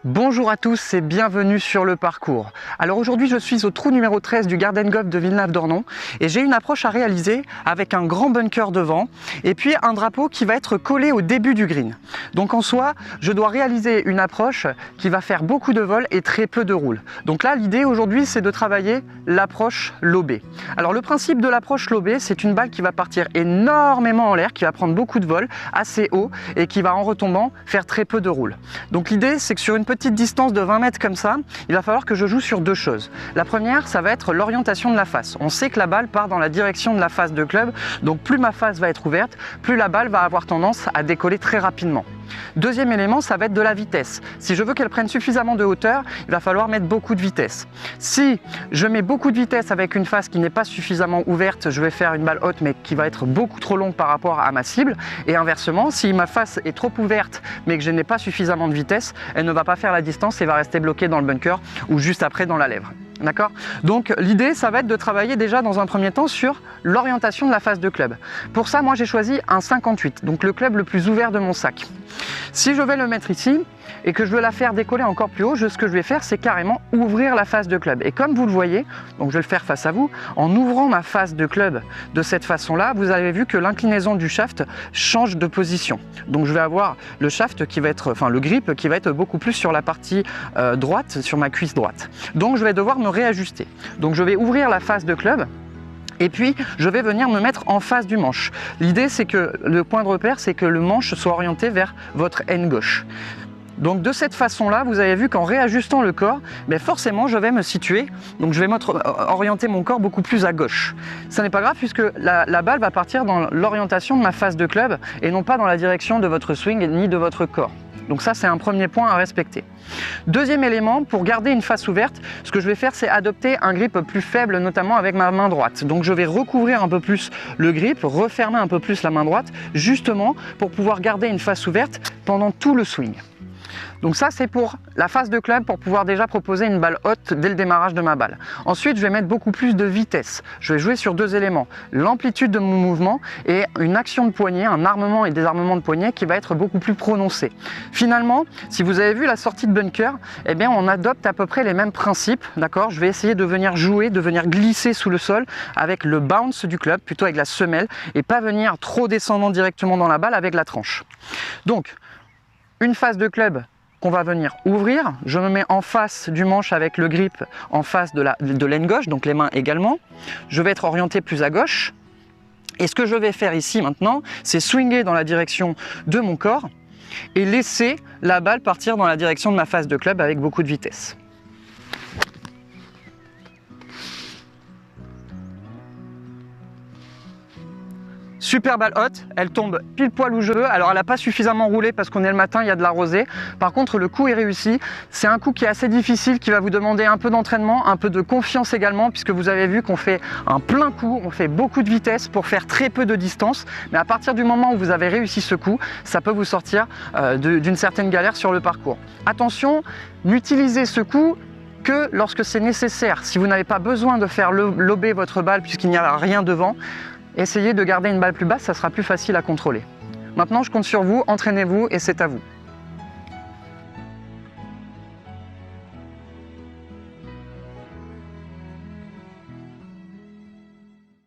Bonjour à tous et bienvenue sur le parcours. Alors aujourd'hui je suis au trou numéro 13 du Garden Golf de Villenave-d'Ornon et j'ai une approche à réaliser avec un grand bunker devant et puis un drapeau qui va être collé au début du green. Donc en soi je dois réaliser une approche qui va faire beaucoup de vol et très peu de roule. Donc là l'idée aujourd'hui c'est de travailler l'approche lobée. Alors le principe de l'approche lobée, c'est une balle qui va partir énormément en l'air, qui va prendre beaucoup de vol, assez haut et qui va en retombant faire très peu de roule. Donc l'idée c'est que sur une petite distance de 20 mètres comme ça, il va falloir que je joue sur deux choses. La première, ça va être l'orientation de la face. On sait que la balle part dans la direction de la face de club, donc plus ma face va être ouverte, plus la balle va avoir tendance à décoller très rapidement. Deuxième élément, ça va être de la vitesse. Si je veux qu'elle prenne suffisamment de hauteur, il va falloir mettre beaucoup de vitesse. Si je mets beaucoup de vitesse avec une face qui n'est pas suffisamment ouverte, je vais faire une balle haute mais qui va être beaucoup trop longue par rapport à ma cible. Et inversement, si ma face est trop ouverte mais que je n'ai pas suffisamment de vitesse, elle ne va pas faire la distance et va rester bloquée dans le bunker ou juste après dans la lèvre. D'accord? Donc l'idée, ça va être de travailler déjà dans un premier temps sur l'orientation de la face de club. Pour ça, moi j'ai choisi un 58, donc le club le plus ouvert de mon sac. Si je vais le mettre ici et que je veux la faire décoller encore plus haut, ce que je vais faire, c'est carrément ouvrir la face de club. Et comme vous le voyez, donc je vais le faire face à vous, en ouvrant ma face de club de cette façon-là, vous avez vu que l'inclinaison du shaft change de position. Donc je vais avoir le shaft qui va être, le grip qui va être beaucoup plus sur la partie droite, sur ma cuisse droite. Donc je vais devoir me réajuster. Donc je vais ouvrir la face de club. Et puis, je vais venir me mettre en face du manche. L'idée, c'est que le point de repère, c'est que le manche soit orienté vers votre aine gauche. Donc de cette façon-là, vous avez vu qu'en réajustant le corps, forcément je vais me situer, donc je vais orienter mon corps beaucoup plus à gauche. Ça n'est pas grave puisque la balle va partir dans l'orientation de ma face de club et non pas dans la direction de votre swing ni de votre corps. Donc ça, c'est un premier point à respecter. Deuxième élément, pour garder une face ouverte, ce que je vais faire, c'est adopter un grip plus faible, notamment avec ma main droite. Donc je vais recouvrir un peu plus le grip, refermer un peu plus la main droite, justement pour pouvoir garder une face ouverte pendant tout le swing. Donc ça, c'est pour la face de club, pour pouvoir déjà proposer une balle haute dès le démarrage de ma balle. Ensuite, je vais mettre beaucoup plus de vitesse. Je vais jouer sur deux éléments, l'amplitude de mon mouvement et une action de poignet, un armement et désarmement de poignet qui va être beaucoup plus prononcé. Finalement, si vous avez vu la sortie de bunker, on adopte à peu près les mêmes principes, d'accord? Je vais essayer de venir jouer, de venir glisser sous le sol avec le bounce du club, plutôt avec la semelle, et pas venir trop descendant directement dans la balle avec la tranche. Donc, une face de club qu'on va venir ouvrir, je me mets en face du manche avec le grip en face de l'aine gauche, donc les mains également. Je vais être orienté plus à gauche. Et ce que je vais faire ici maintenant, c'est swinger dans la direction de mon corps et laisser la balle partir dans la direction de ma face de club avec beaucoup de vitesse. Super balle haute, elle tombe pile poil où je veux. Alors elle n'a pas suffisamment roulé parce qu'on est le matin, il y a de la rosée. Par contre le coup est réussi. C'est un coup qui est assez difficile, qui va vous demander un peu d'entraînement, un peu de confiance également, puisque vous avez vu qu'on fait un plein coup, on fait beaucoup de vitesse pour faire très peu de distance. Mais à partir du moment où vous avez réussi ce coup, ça peut vous sortir d'une certaine galère sur le parcours. Attention, n'utilisez ce coup que lorsque c'est nécessaire. Si vous n'avez pas besoin de faire lober votre balle puisqu'il n'y a rien devant, essayez de garder une balle plus basse, ça sera plus facile à contrôler. Maintenant, je compte sur vous, entraînez-vous et c'est à vous.